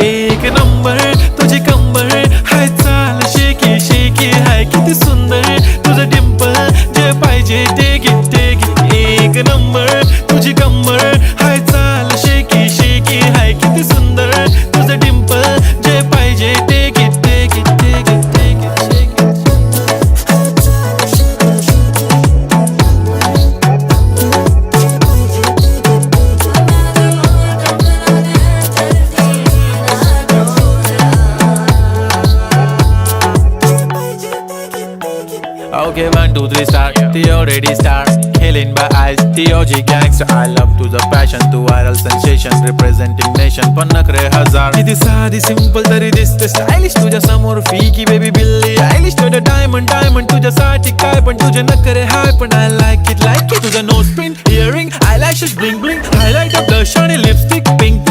एक नंबर तुझी कंबर हाय चाल शेकी शेकी हाय किती सुंदर तुझं डिंपल जे पाहिजे ते घे एक नंबर तुझी कंबर हाय चाल शेकी शेकी हाय किती सुंदर तुझं डिंपल जे पाहिजे ते घे Okay, 1, 2, 3 start. The already start. Killing by eyes. The OG gangster. I love to the passion, to viral sensation, representing nation. पन्नकरे हजार. किती साधी simple तरी दिसते stylish. तुझ्या समोर फीकी baby बिल्ली आयलिश. तुझं diamond तुझ्यासाठी काय पण तुझे नखरे हाय पण I like it. तुझं nose pin, earring, eyelashes bling bling, highlight of blush आणि lipstick pink.